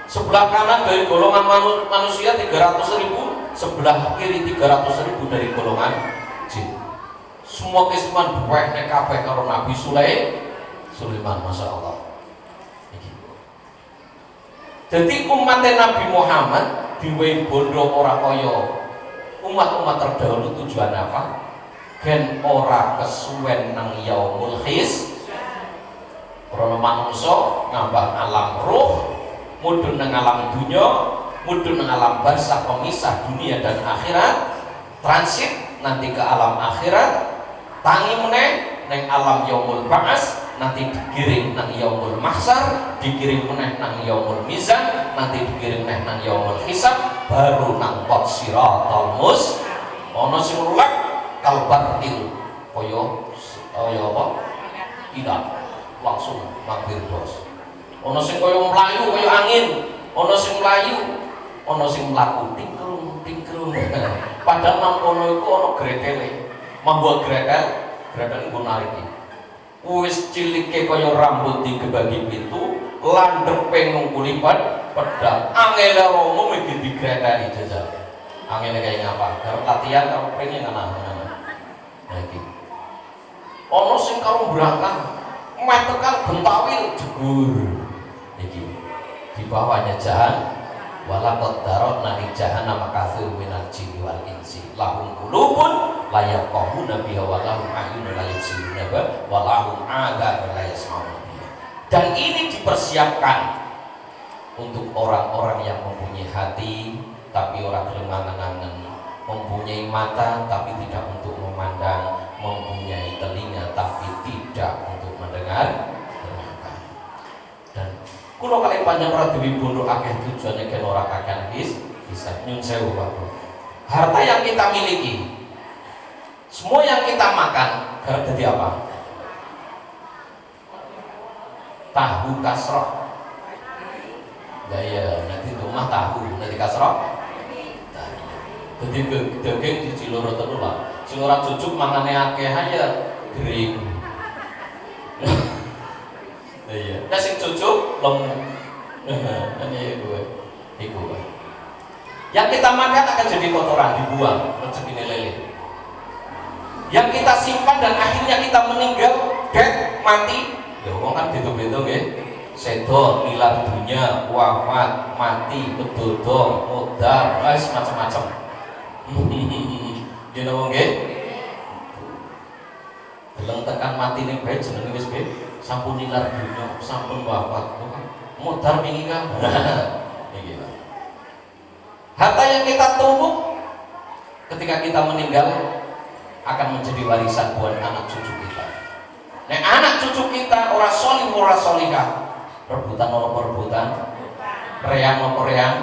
Sebelah kanan dari golongan manusia 300.000, sebelah kiri 300.000 dari golongan jin. Semua kesemuan buah nek kabeh karo Nabi Sulaiman, masya Allah. Jadi umat Nabi Muhammad diwehi bondo ora kaya umat-umat terdahulu. Tujuan apa? Gen ora kesuwen nang yaumul his. Karena manungsa ngambah alam roh, mudhun nang alam dunya, mudhun nang alam barzakh pemisah dunia dan akhirat, transit nanti ke alam akhirat, tangi meneh nang alam yaumul ba'ats, nanti dikirim nang yaumul mahsyar, dikirim meneh nang yaumul mizan, nanti dikirim meneh nang yaumul hisab, baru nang qad siratal mus. Ana sing rulak kalbatil kaya apa? Tidak langsung mampir bos. Ana sing kaya mlayu kaya angin, ana sing mlayu, ana sing mlaku tingkrung tingkrung. Padahal nang kono iku ana gretele. Mambuat gretel iku nariki. Wis cilike kaya rambut dibagi pitu, landhepe ngungkuli pedang. Angele romo iki digreteli jajal. Angele kaya ngapa? Karo latihan karo pengen ana. Nah iki. Ana sing karo berangkat meh tekan bentawil jegur. Iki di bawahnya jahan walaqad darabna li jahannama katsirun minal jinni wal insi lahum qulubun la yafqahuna biha wa lahum a'yunun la yubsiruna biha wa lahum adzanun la yasma'una biha. Dan ini dipersiapkan untuk orang-orang yang mempunyai hati tapi ora gelem mangan-mangan, mempunyai mata tapi tidak untuk memandang, mempunyai telinga tapi tidak untuk mendengar. Dan kulo kali panjang ora dewi bondo akeh tujuane gen ora kakean bisa nyun sewu Pak Bro. Harta yang kita miliki, semua yang kita makan, gara jadi apa? Tahu kasroh. Gaya nanti rumah tahu, nanti kasroh. Jadi daging di ciloro terus lah. Sing ora cucuk mangane akeh aja gering. Iya. Nah sing cucuk lemu. Ini gue. Iku. Yang kita makan akan jadi kotoran, dibuang, rezekine lele. Yang kita simpan dan akhirnya kita meninggal, dead, mati. Ya wong kan gitu-gitu nggih. Sedo, nilar dunia, wafat, mati, bedodo, modar, macam-macam. Dina wong nggih. Deleng tekan mati ning bae jenenge wis piye? Sampun nilar dunia, sampun wafat. Modar wingi kan. Iki. Harta yang kita tumpuk ketika kita meninggal akan menjadi warisan buat anak cucu kita. Nah, anak cucu kita ora solih ora solihah, rebutan ora rebutan, reang ora reang.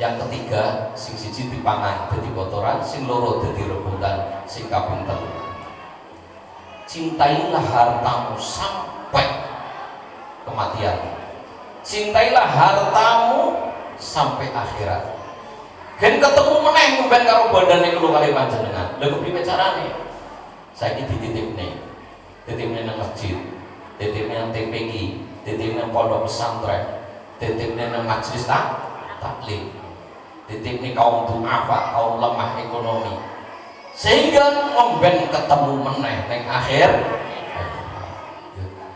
Yang ketiga, sing siji dipangan dadi kotoran, sing loro dadi rebutan, sing kaping telu. Cintailah hartamu sampai kematian. Cintailah hartamu sampai akhirat. Gen ketemu meneh ngomben karo bandane kula kali panjenengan. Lha kepriye carane? Saiki dititipne. Titipne nang masjid, titipne nang TPQ, titipne nang pondok pesantren, titipne nang majelis taklim. Titipne kaum duafa, kaum lemah ekonomi. sehingga ngomben ketemu meneh ning akhir.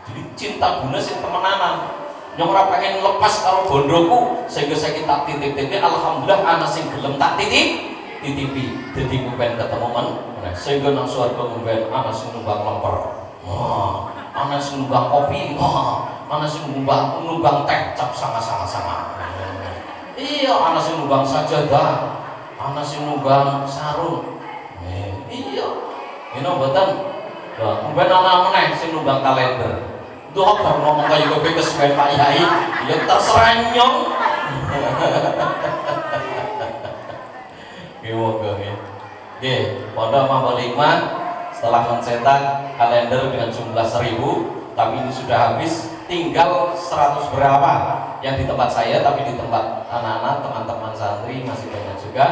Jadi cinta guna sing temenanan. Nyong ora pengen lepas karo bondoku sehingga saya tak titip-titip, alhamdulillah ana sing gelem tak titipi dadi ngomben ketemu meneh sehingga nang swarga ngomben ana sing numbang lemper, ana sing numbang kopi, ana sing numbang teh cap sanga-sanga. Iya, ana sing numbang sajadah, ana sing numbang sarung. Iya. Ini mboten. Lah, ngomben ana meneh sing numbang kalender. Duh, baru ngomong kayak gue kesukaan Pak Yai, ya terserah nyong. Gimana ya? Oke, pada Mamba 5 setelah mencetak kalender dengan jumlah 1000, tapi ini sudah habis, tinggal 100 berapa yang di tempat saya, tapi di tempat anak-anak, teman-teman santri masih banyak juga.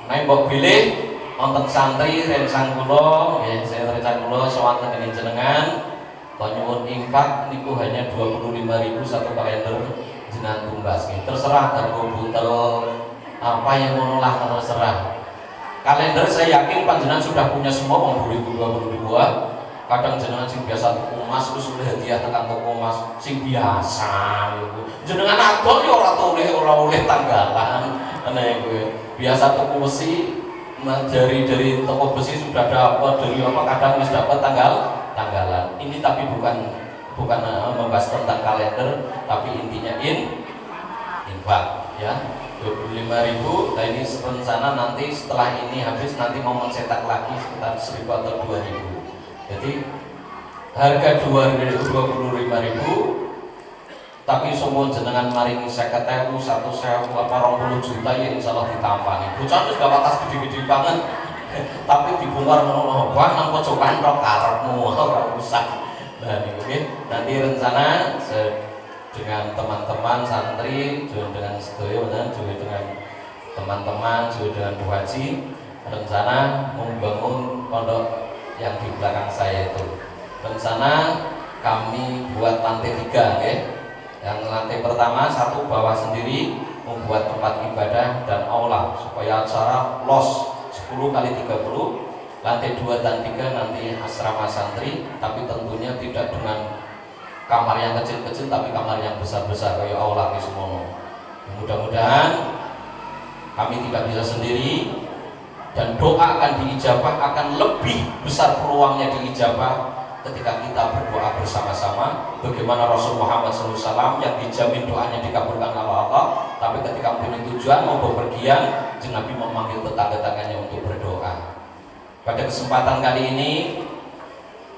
Nah, mbok pilih nonton santri rencang kula, ya, saya rencang kula sowanten ini jenengan. Nyuwun infak niku hanya 25.000 satu kalender jenengan tumbas. Terserah kanggo butel apa yang ngono lah, terserah. Kalender saya yakin panjenengan sudah punya semua, wong 2022. Kadang jenengan sing biasa tuku emas terus oleh hadiah tekan toko emas sing biasa niku. Jenengan adol ya ora oleh tanggalan. Ana iku biasa tuku besi, nah dari toko besi sudah dapat, dari apa kadang wis dapat tanggalan. Ini tapi bukan membahas tentang kalender, tapi intinya infak ya. 25.000. Nah, ini rencana nanti setelah ini habis nanti mau mencetak lagi sekitar 1.000 atau 2.000. Jadi harga 25.000, tapi semua jenengan maringi 50.000, 100.000, apa 20 juta ya insyaallah ditampangi. Bocah wis gak batas gede-gede banget. Tapi dibongkar ngono bang nang pojokan tok karepmu ora usah. Nah niku nanti rencana dengan teman-teman santri, juga dengan sedaya, juga dengan teman-teman, juga dengan Bu Haji, rencana membangun pondok yang di belakang saya itu. Rencana kami buat lantai 3 ya. Yang lantai pertama 1 bawah sendiri membuat tempat ibadah dan aula supaya acara los 10 kali 30, lantai 2 dan 3 nanti asrama santri, tapi tentunya tidak dengan kamar yang kecil-kecil, tapi kamar yang besar-besar kayak aula semono. Mudah-mudahan kami tidak bisa sendiri dan doa akan diijabah, akan lebih besar peluangnya diijabah ketika kita berdoa bersama-sama. Bagaimana Rasul Muhammad SAW yang dijamin doanya dikabulkan oleh Allah, tapi ketika punya tujuan mau bepergian, Nabi memanggil tetangga-tangganya untuk berdoa. Pada kesempatan kali ini,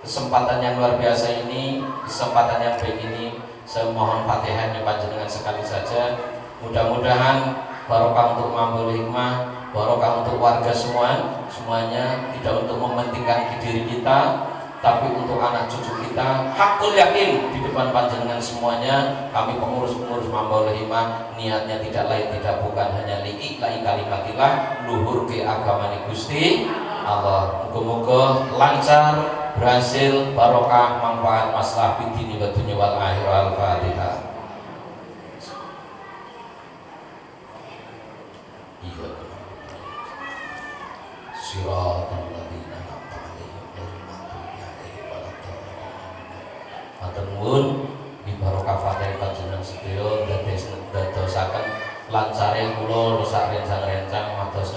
kesempatan yang luar biasa ini, kesempatan yang baik ini, saya mohon Fatihahnya panjenengan sekali saja. Mudah-mudahan barokah untuk Mambul Hikmah, barokah untuk warga semuanya, tidak untuk mementingkan diri kita, tapi untuk anak cucu kita. Hakul yakin di depan panjenengan semuanya, kami pengurus-pengurus Mambul Hikmah niatnya tidak lain tidak bukan hanya li'ila'i kalimatillah, luhur ke agama Gusti Allah. Moga-moga lancar, berhasil, barokah, manfaat, maslahat fid dini wa dunya wal akhirah. Al-Fatihah. Iya. Siratal ladzina an'amta 'alaihim ghairil maghdubi 'alaihim waladdallin. Matur nuwun, barokah Fatihah panjenengan sedaya dadosaken lancare kula sak rencang-rencang matos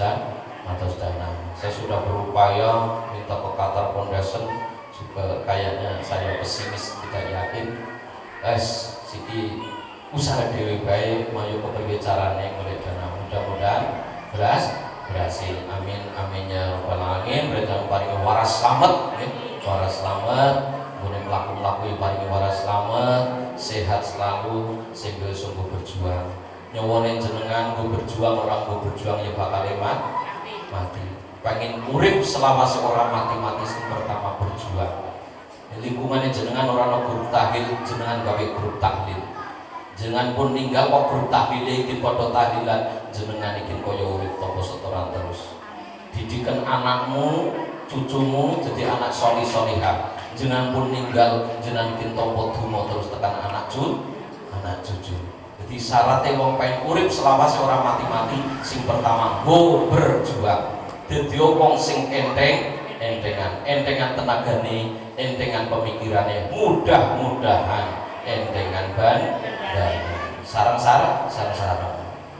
dana. Saya sudah berupaya minta ke Qatar Foundation, juga kayaknya saya pesimis, tidak yakin. Siki usaha dewi baik, mayu kepriye carane golek dana, mudah-mudahan berhasil. Amin aminnya rabbal alamin. Berjangan paringi waras slamet, waras slamet, mune mlaku-mlaku paringi waras slamet, sehat selalu sehingga sungguh berjuang. Nyuwun jenengan go berjuang, orang go berjuang ya bakal mati. Pengen urip selama seorang mati-mati sing pertama berjuang. Lingkungannya jenengan orang grup tahlil, jenengan gawe grup tahlil. Jenengan pun ninggal kok grup tahlil iki padha tahlilan, jenengan iki kaya urip topo setoran terus. Didikan anakmu, cucumu jadi anak solih-solihah. Jenengan pun ninggal, jenengan iki topo donga terus tekan anak cucu. Jadi syaratnya wong pengen urip selama seorang mati-mati, sing pertama go berjuang. dadi wong sing entengan tenagane, entengan pemikirane, mudah-mudahan entengan bandane. Sareng-sareng.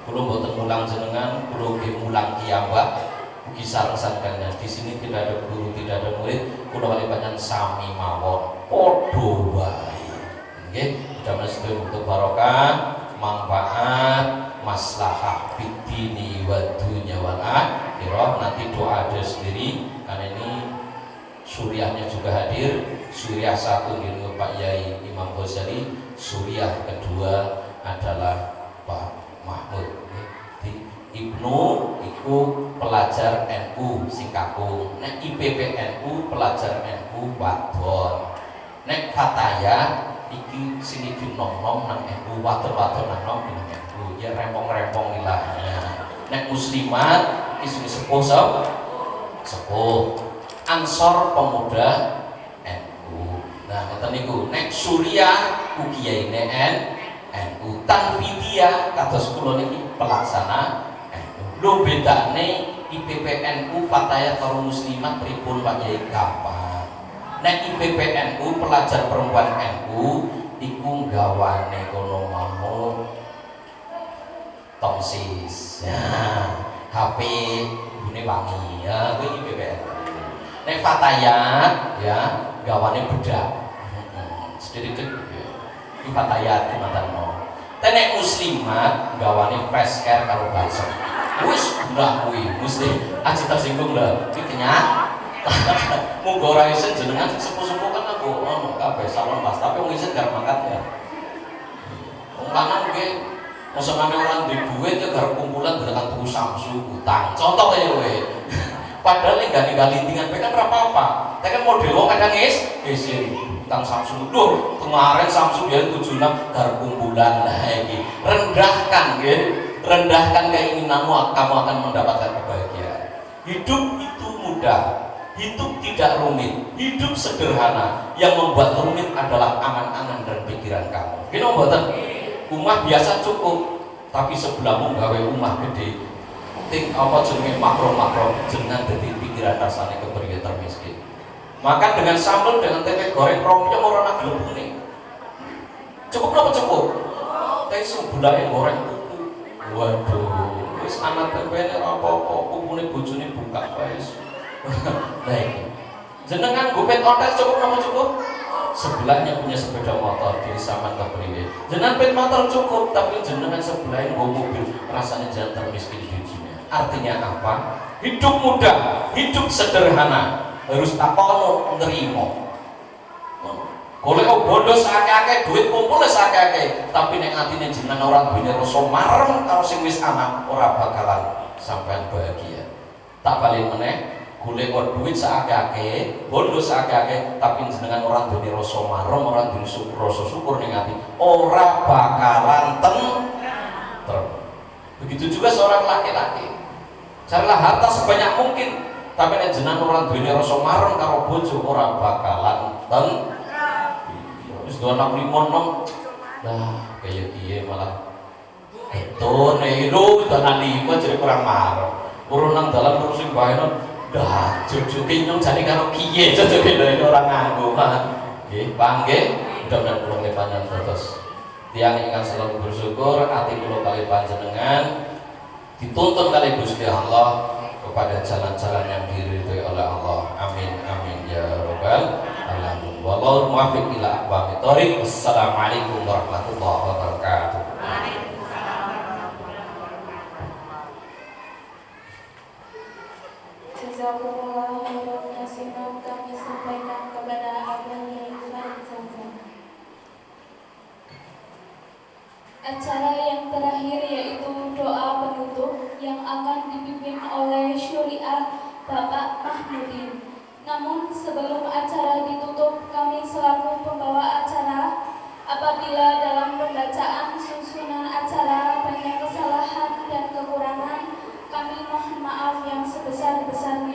Kula mboten mulang jenengan, kula nggih mulang kiyambak. Ugi sareng-sareng di sini tidak ada guru, tidak ada murid, kula kali panjenengan sami mawon, padha wae. Nggih, mudah-mudahan sedaya untuk barokah, manfaat, maslahah fitini wa dunya wal akhirah. Nanti doa ada sendiri karena ini suriahnya juga hadir. Suriah satu di Pak Yai Imam Ghazali, suriah kedua adalah Pak Mahmud. Di Ibnu iku pelajar NU sing kakung, nek IPP NU pelajar NU wadon, nek Fataya iki sing iki nom-nom nang NU, wadon-wadon nang nom nang NU, ya rempong-rempong ilahnya. Nek muslimat iki sing sepuh Ansor pemuda NU. Nah, ngoten niku. Nek Suriah ugiyaine NU, Tanfidiyah kados kula niki pelaksana NU. Lho bedane IPP NU Fataya karo muslimat pripun Pak Yai kapan? Nek IPP NU pelajar perempuan NU iku gawane kono mau tongsis. Ya, HP bune wangi. Ya, kuwi IPP NU. Nek Fatayat ya gawane bedak. Sedikit iki Fatayat mantanno. Nek muslimat gawane face care karo balsem. Wis ndak kuwi mesti aji tersinggung lho. Iki kenyak. Monggo ora isen jenengan sepuh-sepuh kan aku ono kabeh salon Mas, tapi wong isen garap mangkat ya. Wong lanang nggih mosok nang orang duwe duit ya garap kumpulan dengan tuku Samsung utang. Contoh kaya kowe. Padahal gali lintingan kan berapa apa, tapi kan model lo kadang isin tentang Samsung. Duh, kemarin Samsung dia 76 garap kumpulan lah ini. Rendahkan keinginanmu, kamu akan mendapatkan kebahagiaan. Hidup itu mudah, hidup tidak rumit, hidup sederhana. Yang membuat rumit adalah angan-angan dan pikiran kamu. Gini mboten, rumah biasa cukup, tapi sebelahmu gawe rumah gede. Ting apa jenenge makro jenengan dadi pikiran rasane kepriye termiskin. Makan dengan sambal dengan tempe goreng rompong ora ana glebune. Cukup napa cukup? Teh sebulane goreng kuku. Waduh, wis ana tempene apa-apa, kupune bojone buka wis. Lah iki. Jenengan gopet ontel cukup napa cukup? Sebelahnya punya sepeda motor jadi sama kepriye. Jenengan pet motor cukup, tapi jenengan sebelahnya nggo mobil, rasanya jangan termiskin di dunia. Artinya apa? Hidup mudah, hidup sederhana, harus takono nerimo. Golek bondo sakake duit kumpul sakake, tapi nek atine jenengan ora duwe rasa marem karo sing wis ana, ora bakalan sampean bahagia. Tak balik meneh, golek duit sakake, bondo sakake, tapi jenengan ora duwe rasa marem, ora duwe rasa syukur ning ati, ora bakalan tentrem. Begitu juga seorang laki-laki. Carilah harta sebanyak mungkin, tapi nek jenengan ora duwe rasa marem karo bojo ora bakalan tentrem. Wis do anak 5 nom. Lah, kaya kiye malah ketone lho anak 5 jare kurang marem. Urun nang dalan terus sing baeno, dah jujuke nyong jane karo kiye jojoke lho ora nganggo. Nggih, panggih, mudah-mudahan kula lepanan terus. Tiang ingkang selalu bersyukur, ati kula kali panjenengan dituntun kali Gusti Allah kepada jalan-jalan yang diridhoi oleh Allah. Amin amin ya rabbal alamin. Wallahu muwaffiq ila aqwamit thoriq. Wassalamualaikum warahmatullahi wabarakatuh. Waalaikumsalam warahmatullahi wabarakatuh. Jazakumullah khairan kasihan kami sampaikan kepada Abang Yai Farid Zamzam. Acara yang terakhir yaitu doa penutup yang akan dipimpin oleh Syuriah Bapak Mahmudin. Namun sebelum acara ditutup, kami selaku pembawa acara, apabila dalam pembacaan susunan acara banyak kesalahan dan kekurangan, kami mohon maaf yang sebesar-besarnya.